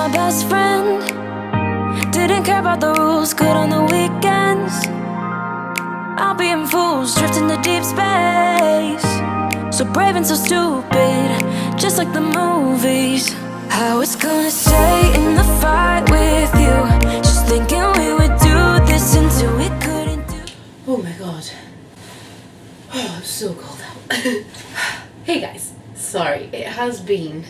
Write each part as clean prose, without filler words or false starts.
my best friend. Didn't care about the rules, good on the weekends. I'll be in fools, drifting to deep space. So brave and so stupid, just like the movies. I was gonna stay in the fight with you, just thinking we would do this until we couldn't do. Oh my god. Oh, I'm so cold out. Hey guys, sorry, it has been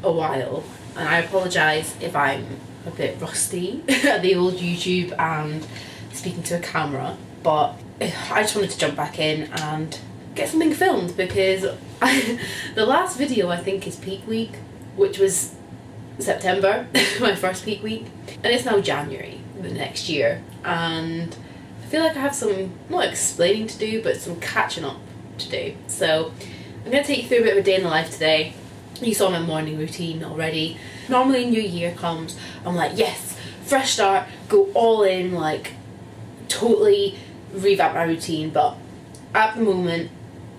a while and I apologise if I'm a bit rusty at the old YouTube and speaking to a camera, but I just wanted to jump back in and get something filmed because the last video I think is peak week, which was September, my first peak week, and it's now January the next year, and I feel like I have some, not explaining to do, but some catching up to do. So I'm going to take you through a bit of a day in the life today. You saw my morning routine already. Normally New Year comes, I'm like, yes, fresh start, go all in, like totally revamp my routine, but at the moment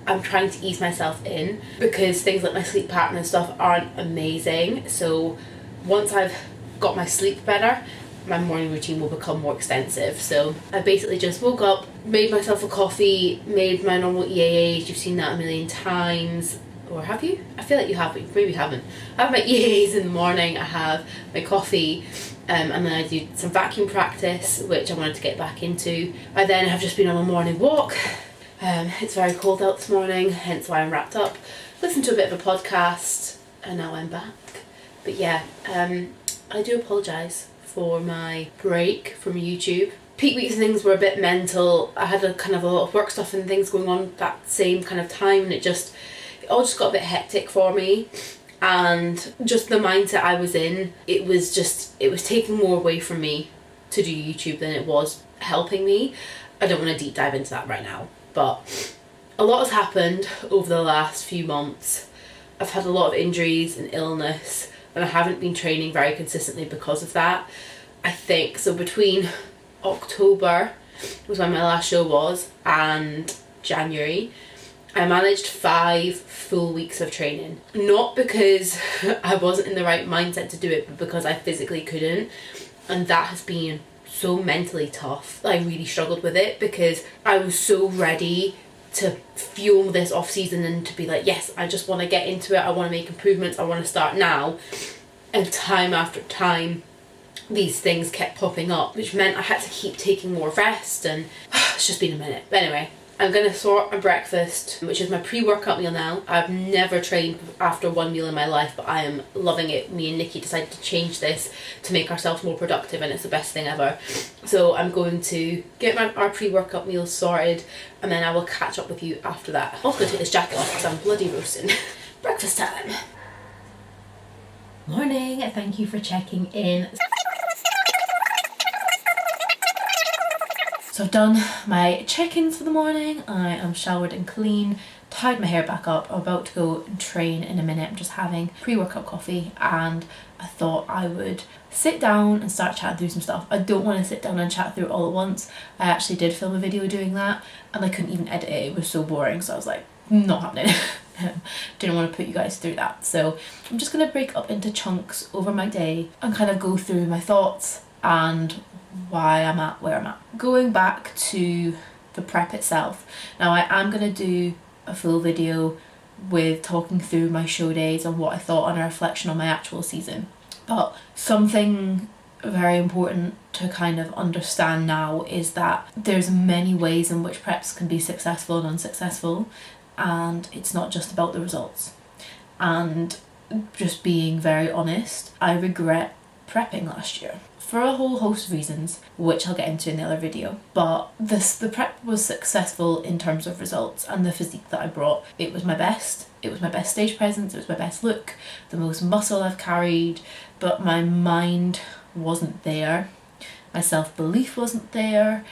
I'm trying to ease myself in because things like my sleep pattern and stuff aren't amazing. So once I've got my sleep better, my morning routine will become more extensive. So I basically just woke up, made myself a coffee, made my normal EAAs. You've seen that a million times. Or have you? I feel like you have, but you maybe haven't. I have my EAAs in the morning, I have my coffee, and then I do some vacuum practice, which I wanted to get back into. I then have just been on a morning walk. It's very cold out this morning, hence why I'm wrapped up. Listened to a bit of a podcast, and now I'm back. But yeah, I do apologise for my break from YouTube. Peak weeks and things were a bit mental. I had a lot of work stuff and things going on that same kind of time, and it all just got a bit hectic for me, and just the mindset I was in, it was taking more away from me to do YouTube than it was helping me. I don't want to deep dive into that right now, but a lot has happened over the last few months. I've had a lot of injuries and illness, and I haven't been training very consistently because of that. I think so between October was when my last show was, and January, I managed 5 full weeks of training. Not because I wasn't in the right mindset to do it, but because I physically couldn't. And that has been so mentally tough. I really struggled with it because I was so ready to fuel this off season and to be like, yes, I just want to get into it. I want to make improvements. I want to start now. And time after time, these things kept popping up, which meant I had to keep taking more rest, and it's just been a minute. But anyway, I'm going to sort my breakfast, which is my pre-workout meal now. I've never trained after one meal in my life, but I am loving it. Me and Nikki decided to change this to make ourselves more productive, and it's the best thing ever. So I'm going to get our pre-workout meal sorted, and then I will catch up with you after that. I'm also going to take this jacket off because I'm bloody roasting. Breakfast time. Morning, thank you for checking in. So I've done my check-ins for the morning. I am showered and clean, tied my hair back up. I'm about to go and train in a minute. I'm just having pre-workout coffee, and I thought I would sit down and start chatting through some stuff. I don't want to sit down and chat through it all at once. I actually did film a video doing that, and I couldn't even edit it. It was so boring, so I was like, not happening. Didn't want to put you guys through that. So I'm just going to break up into chunks over my day and kind of go through my thoughts and why I'm at where I'm at. Going back to the prep itself, now I am going to do a full video with talking through my show days and what I thought on a reflection on my actual season, but something very important to kind of understand now is that there's many ways in which preps can be successful and unsuccessful, and it's not just about the results. And just being very honest, I regret prepping last year for a whole host of reasons, which I'll get into in the other video. But the prep was successful in terms of results and the physique that I brought. It was my best. It was my best stage presence. It was my best look, the most muscle I've carried, but my mind wasn't there. My self-belief wasn't there.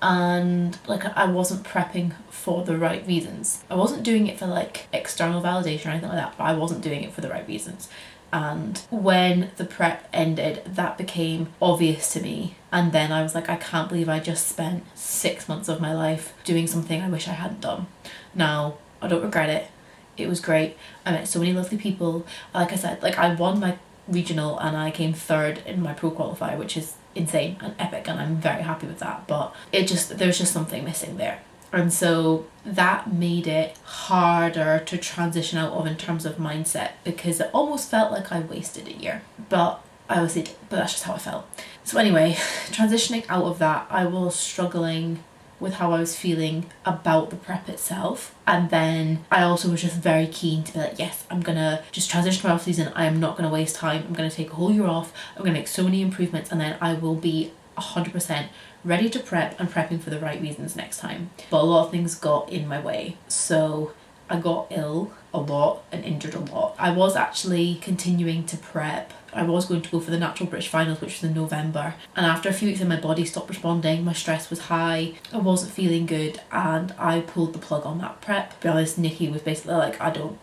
And I wasn't prepping for the right reasons. I wasn't doing it for external validation or anything like that, but I wasn't doing it for the right reasons. And when the prep ended, that became obvious to me. And then I was like, I can't believe I just spent 6 months of my life doing something I wish I hadn't done. Now, I don't regret it. It was great. I met so many lovely people. Like I said, I won my regional and I came third in my pro qualifier, which is insane and epic, and I'm very happy with that, but there's just something missing there. And so that made it harder to transition out of in terms of mindset, because it almost felt like I wasted a year, but I obviously did, but that's just how I felt. So anyway, transitioning out of that, I was struggling with how I was feeling about the prep itself, and then I also was just very keen to be like, yes, I'm gonna just transition to my off season. I am not gonna waste time. I'm gonna take a whole year off. I'm gonna make so many improvements, and then I will be 100% ready to prep and prepping for the right reasons next time. But a lot of things got in my way, so I got ill a lot and injured a lot. I was actually continuing to prep. I was going to go for the Natural British Finals, which was in November, and after a few weeks my body stopped responding, my stress was high, I wasn't feeling good, and I pulled the plug on that prep. To be honest, Nikki was basically like, I don't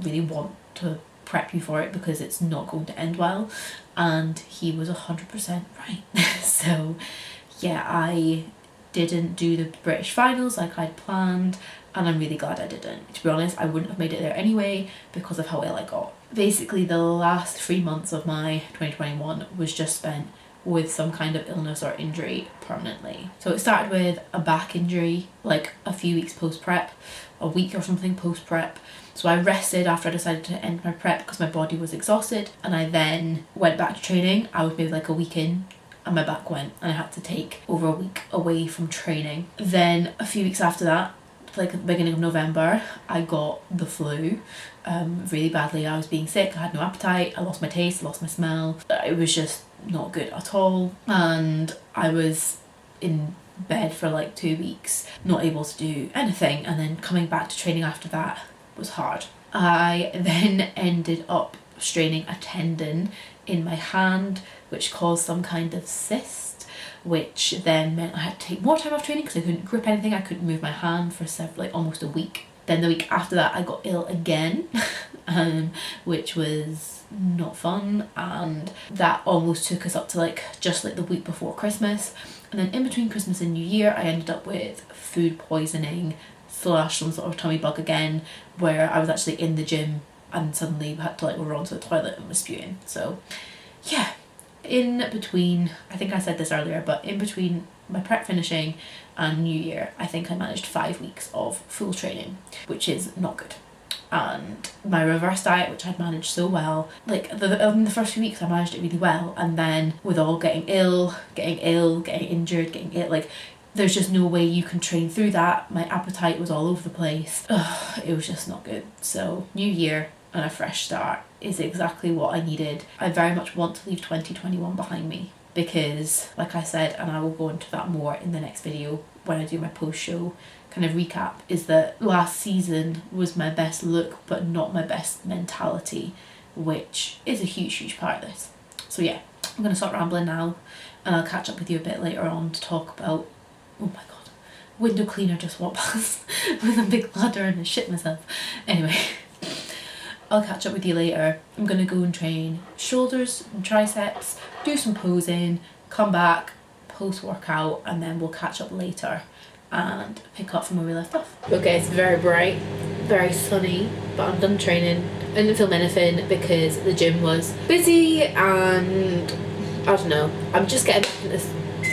really want to prep you for it because it's not going to end well, and he was 100% right. So yeah, I didn't do the British Finals like I'd planned, and I'm really glad I didn't. To be honest, I wouldn't have made it there anyway because of how ill I got. Basically, the last 3 months of my 2021 was just spent with some kind of illness or injury permanently. So it started with a back injury, like a few weeks post-prep, a week or something post-prep. So I rested after I decided to end my prep because my body was exhausted, and I then went back to training. I was maybe like a week in, and my back went, and I had to take over a week away from training. Then a few weeks after that, like at the beginning of November, I got the flu really badly. I was being sick, I had no appetite, I lost my taste, I lost my smell. It was just not good at all, and I was in bed for like 2 weeks, not able to do anything, and then coming back to training after that was hard. I then ended up straining a tendon in my hand, which caused some kind of cyst, which then meant I had to take more time off training because I couldn't grip anything, I couldn't move my hand for like almost a week. Then the week after that I got ill again, which was not fun, and that almost took us up to like just like the week before Christmas. And then in between Christmas and New Year I ended up with food poisoning / some sort of tummy bug again, where I was actually in the gym and suddenly had to like run to the toilet and was spewing. So yeah, in between, I think I said this earlier, but in between my prep finishing and New Year, I think I managed 5 weeks of full training, which is not good. And my reverse diet, which I'd managed so well, like in the first few weeks I managed it really well, and then with all getting ill, getting injured, getting ill, like there's just no way you can train through that. My appetite was all over the place. Ugh, it was just not good. So New Year and a fresh start is exactly what I needed. I very much want to leave 2021 behind me because, like I said, and I will go into that more in the next video when I do my post-show kind of recap, is that last season was my best look but not my best mentality, which is a huge part of this. So yeah, I'm going to stop rambling now, and I'll catch up with you a bit later on to talk about, oh my god, window cleaner just walked past with a big ladder and I shit myself. Anyway, I'll catch up with you later. I'm going to go and train shoulders and triceps, do some posing, come back, post-workout, and then we'll catch up later and pick up from where we left off. Okay, it's very bright, very sunny, but I'm done training. I didn't film anything because the gym was busy, and I don't know, I'm just getting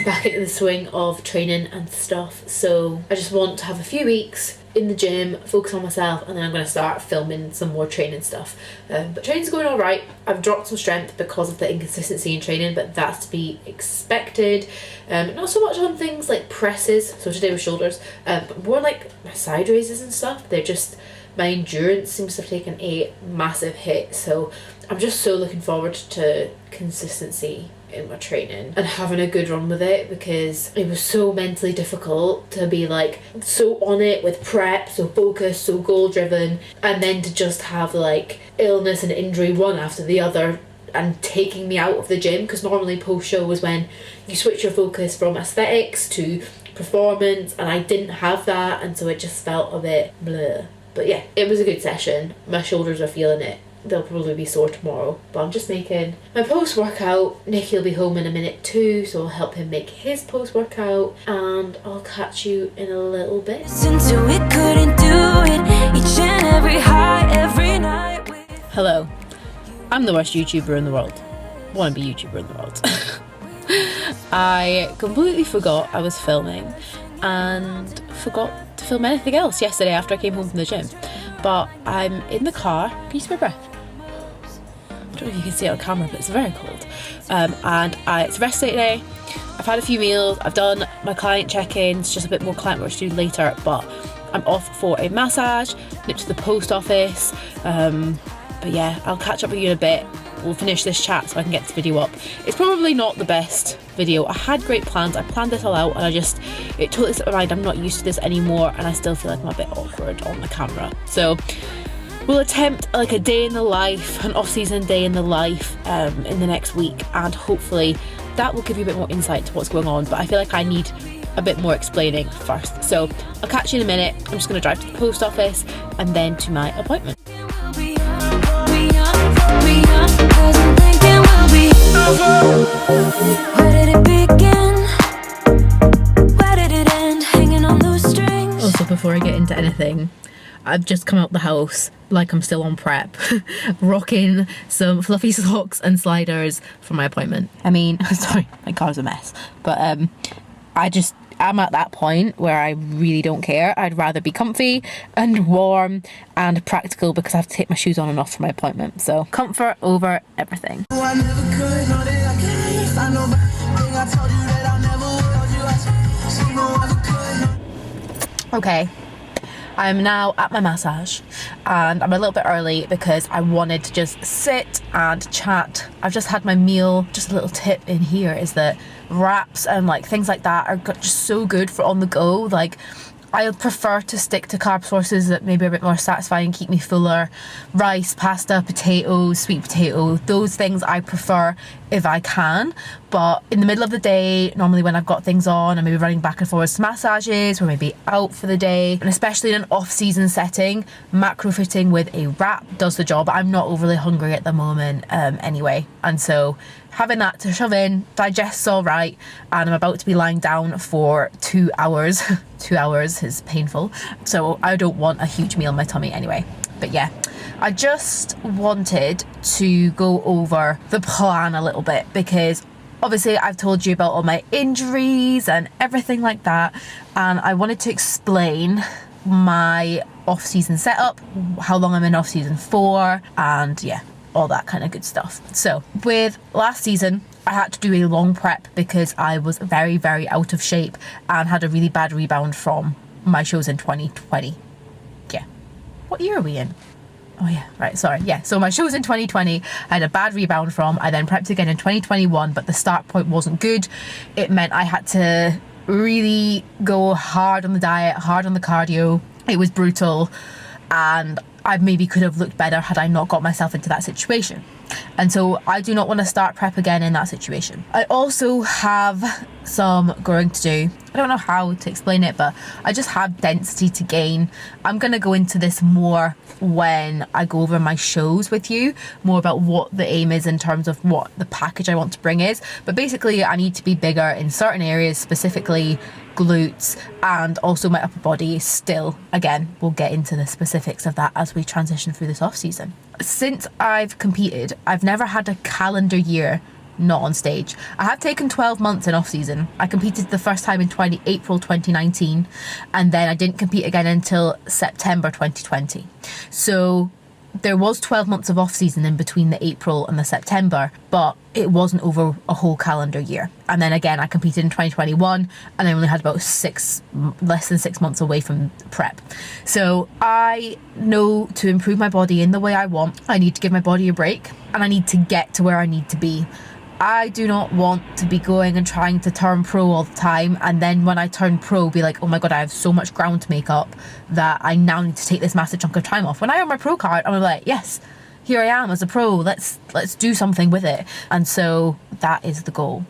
back into the swing of training and stuff, so I just want to have a few weeks in the gym, focus on myself, and then I'm going to start filming some more training stuff. But training's going all right. I've dropped some strength because of the inconsistency in training, but that's to be expected. Not so much on things like presses, so today with shoulders, but more like my side raises and stuff. They're just, my endurance seems to have taken a massive hit, so I'm just so looking forward to consistency in my training and having a good run with it, because it was so mentally difficult to be like so on it with prep, so focused, so goal driven, and then to just have like illness and injury one after the other and taking me out of the gym, because normally post show was when you switch your focus from aesthetics to performance, and I didn't have that, and so it just felt a bit bleh. But yeah, it was a good session. My shoulders are feeling it. They'll probably be sore tomorrow, but I'm just making my post-workout. Nicky will be home in a minute too, so I'll help him make his post-workout, and I'll catch you in a little bit. Until we couldn't do it, each and every high, every night. Hello. I'm the worst YouTuber in the world. Wanna be YouTuber in the world. I completely forgot I was filming and forgot to film anything else yesterday after I came home from the gym. But I'm in the car. Can you see my breath? I don't know if you can see it on camera, but it's very cold. It's rest day today. I've had a few meals. I've done my client check-ins, just a bit more client work to do later, but I'm off for a massage, nip to the post office. But yeah, I'll catch up with you in a bit. We'll finish this chat so I can get this video up. It's probably not the best video. I had great plans. I planned this all out and it totally slipped my mind. I'm not used to this anymore and I still feel like I'm a bit awkward on the camera. So we'll attempt like a day in the life, an off-season day in the life in the next week, and hopefully that will give you a bit more insight to what's going on. But I feel like I need a bit more explaining first. So I'll catch you in a minute. I'm just going to drive to the post office and then to my appointment. Where did it begin? Where did it end? Hanging on those strings. Also, before I get into anything, I've just come out the house like I'm still on prep, rocking some fluffy socks and sliders for my appointment. I mean, sorry, my car's a mess, but I'm at that point where I really don't care. I'd rather be comfy and warm and practical because I have to take my shoes on and off for my appointment. So comfort over everything. Okay, I'm now at my massage and I'm a little bit early because I wanted to just sit and chat. I've just had my meal. Just a little tip in here is that wraps and like things like that are just so good for on the go. Like, I prefer to stick to carb sources that maybe are a bit more satisfying, keep me fuller. Rice, pasta, potatoes, sweet potato, those things I prefer if I can. But in the middle of the day, normally when I've got things on, I'm maybe running back and forwards to massages or maybe out for the day. And especially in an off-season setting, macro fitting with a wrap does the job. I'm not overly hungry at the moment anyway. And so having that to shove in, digests all right, and I'm about to be lying down for 2 hours. 2 hours is painful, so I don't want a huge meal in my tummy anyway. But yeah, I just wanted to go over the plan a little bit because obviously I've told you about all my injuries and everything like that, and I wanted to explain my off-season setup, how long I'm in off-season for, and yeah, all that kind of good stuff. So with last season, I had to do a long prep because I was very, very out of shape and had a really bad rebound from my shows in 2020. Yeah. What year are we in? Oh yeah, right, sorry. Yeah, so my shows in 2020, I had a bad rebound from. I then prepped again in 2021, but the start point wasn't good. It meant I had to really go hard on the diet, hard on the cardio. It was brutal, and I maybe could have looked better had I not got myself into that situation. And so I do not want to start prep again in that situation. I also have some growing to do. I don't know how to explain it, but I just have density to gain. I'm going to go into this more when I go over my shows with you, more about what the aim is in terms of what the package I want to bring is. But basically I need to be bigger in certain areas, specifically glutes and also my upper body still. Again, we'll get into the specifics of that as we transition through this off season. Since I've competed, I've never had a calendar year not on stage. I have taken 12 months in off season. I competed the first time in April 2019, and then I didn't compete again until September 2020. So there was 12 months of off season in between the April and the September, but it wasn't over a whole calendar year. And then again, I competed in 2021 and I only had about less than 6 months away from prep. So I know to improve my body in the way I want, I need to give my body a break and I need to get to where I need to be. I do not want to be going and trying to turn pro all the time, and then when I turn pro be like, oh my god, I have so much ground to make up that I now need to take this massive chunk of time off. When I have my pro card, I'm like, yes, here I am as a pro, let's do something with it. And so that is the goal.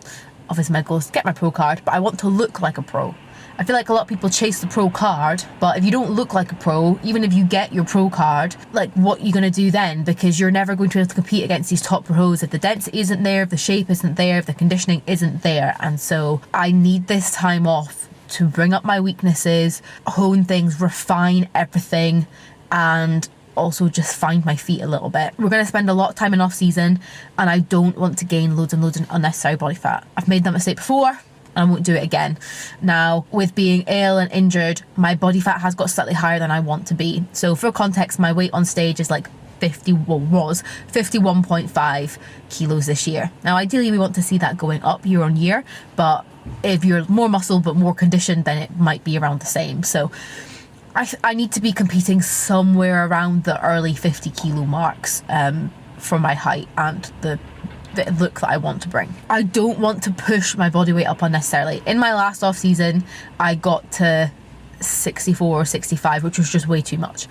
Obviously my goal is to get my pro card, but I want to look like a pro. I feel like a lot of people chase the pro card, but if you don't look like a pro, even if you get your pro card, like what are you going to do then? Because you're never going to be able to compete against these top pros if the density isn't there, if the shape isn't there, if the conditioning isn't there. And so I need this time off to bring up my weaknesses, hone things, refine everything, and also just find my feet a little bit. We're going to spend a lot of time in off season, and I don't want to gain loads and loads of unnecessary body fat. I've made that mistake before, and I won't do it again. Now, with being ill and injured, my body fat has got slightly higher than I want to be. So for context, my weight on stage is like was 51.5 kilos this year. Now ideally we want to see that going up year on year, but if you're more muscle but more conditioned, then it might be around the same. So I need to be competing somewhere around the early 50 kilo marks for my height and the look that I want to bring. I don't want to push my body weight up unnecessarily. In my last off season, I got to 64 or 65, which was just way too much,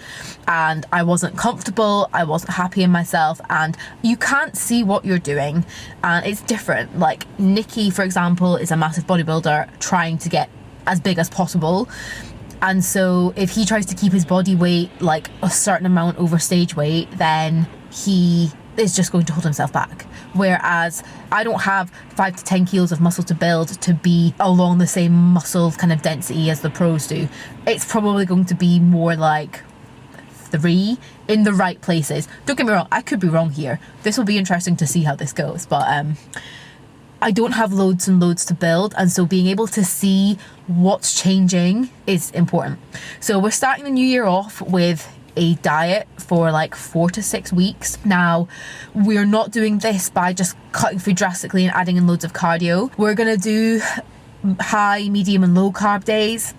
and I wasn't comfortable, I wasn't happy in myself, and you can't see what you're doing, and it's different. Like Nikki, for example, is a massive bodybuilder trying to get as big as possible, and so if he tries to keep his body weight like a certain amount over stage weight, then he is just going to hold himself back. Whereas I don't have 5 to 10 kilos of muscle to build to be along the same muscle kind of density as the pros do. It's probably going to be more like 3 in the right places. Don't get me wrong, I could be wrong here. This will be interesting to see how this goes, but I don't have loads and loads to build, and so being able to see what's changing is important. So we're starting the new year off with a diet for like 4 to 6 weeks. Now, we're not doing this by just cutting food drastically and adding in loads of cardio. We're gonna do high, medium and low carb days,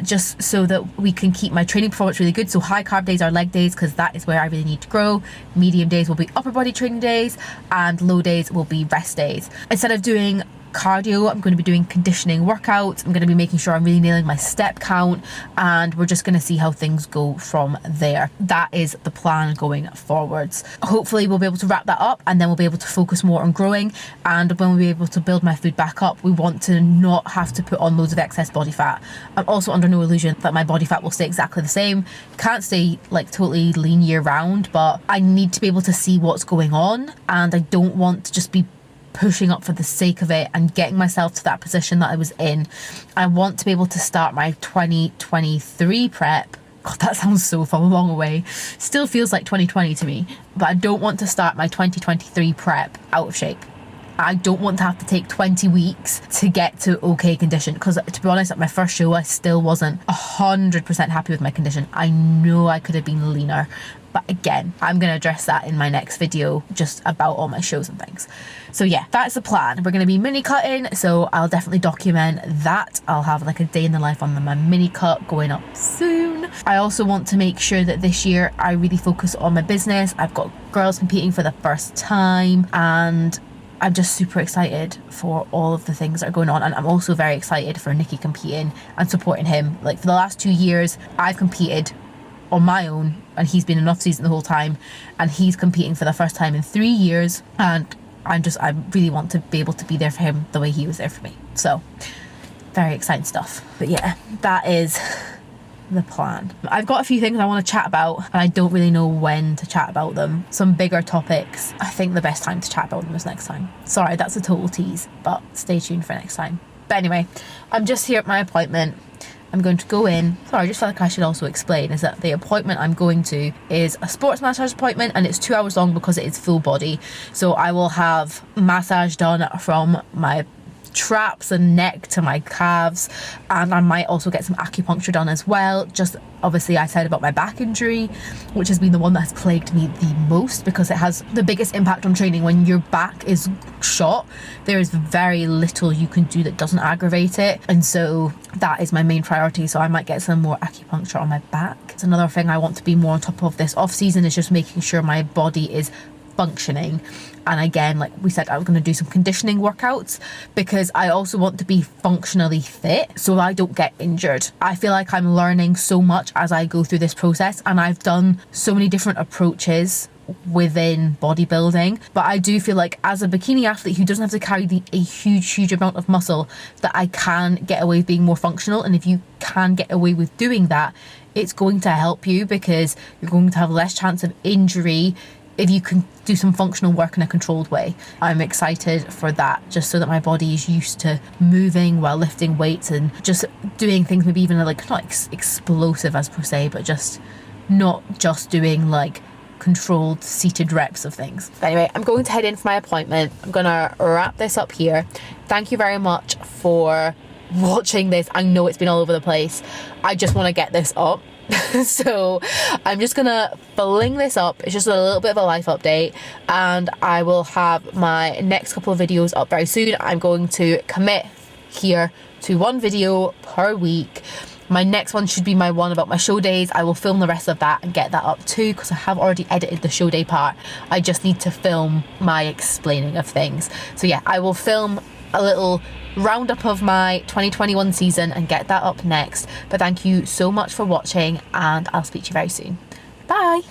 just so that we can keep my training performance really good. So high carb days are leg days, because that is where I really need to grow. Medium days will be upper body training days, and low days will be rest days. Instead of doing cardio, I'm going to be doing conditioning workouts. I'm going to be making sure I'm really nailing my step count, and we're just going to see how things go from there. That is the plan going forwards. Hopefully we'll be able to wrap that up, and then we'll be able to focus more on growing. And when we'll be able to build my food back up, we want to not have to put on loads of excess body fat. I'm also under no illusion that my body fat will stay exactly the same. Can't stay like totally lean year round, but I need to be able to see what's going on, and I don't want to just be pushing up for the sake of it and getting myself to that position that I was in. I want to be able to start my 2023 prep. God, that sounds so far long away. Still feels like 2020 to me, but I don't want to start my 2023 prep out of shape. I don't want to have to take 20 weeks to get to okay condition, because to be honest, at my first show I still wasn't 100% happy with my condition. I know I could have been leaner, but again, I'm going to address that in my next video, just about all my shows and things. So yeah, that's the plan. We're going to be mini cutting, so I'll definitely document that. I'll have like a day in the life on my mini cut going up soon. I also want to make sure that this year I really focus on my business. I've got girls competing for the first time, and I'm just super excited for all of the things that are going on, and I'm also very excited for Nikki competing and supporting him. Like for the last 2 years, I've competed on my own, and he's been in off season the whole time, and he's competing for the first time in 3 years, and I really want to be able to be there for him the way he was there for me. So very exciting stuff. But yeah, that is the plan. I've got a few things I want to chat about, and I don't really know when to chat about them. Some bigger topics. I think the best time to chat about them is next time. Sorry, that's a total tease, but stay tuned for next time. But anyway, I'm just here at my appointment. I'm going to go in. Sorry, I just feel like I should also explain is that the appointment I'm going to is a sports massage appointment, and it's 2 hours long because it is full body. So I will have massage done from my traps and neck to my calves, and I might also get some acupuncture done as well. Just obviously, I said about my back injury, which has been the one that has plagued me the most, because it has the biggest impact on training. When your back is shot, there is very little you can do that doesn't aggravate it, and so that is my main priority. So I might get some more acupuncture on my back. It's another thing I want to be more on top of this off season, is just making sure my body is functioning. And again, like we said, I was going to do some conditioning workouts, because I also want to be functionally fit so I don't get injured. I feel like I'm learning so much as I go through this process, and I've done so many different approaches within bodybuilding, but I do feel like as a bikini athlete who doesn't have to carry a huge amount of muscle, that I can get away with being more functional. And if you can get away with doing that, it's going to help you, because you're going to have less chance of injury if you can do some functional work in a controlled way. I'm excited for that, just so that my body is used to moving while lifting weights and just doing things maybe even like not explosive as per se, but just not just doing like controlled seated reps of things. Anyway, I'm going to head in for my appointment. I'm gonna wrap this up here. Thank you very much for watching this. I know it's been all over the place. I just want to get this up. So I'm just gonna fling this up. It's just a little bit of a life update, and I will have my next couple of videos up very soon. I'm going to commit here to 1 video per week. My next one should be my one about my show days. I will film the rest of that and get that up too, because I have already edited the show day part. I just need to film my explaining of things. So yeah, I will film a little roundup of my 2021 season and get that up next. But thank you so much for watching, and I'll speak to you very soon. Bye.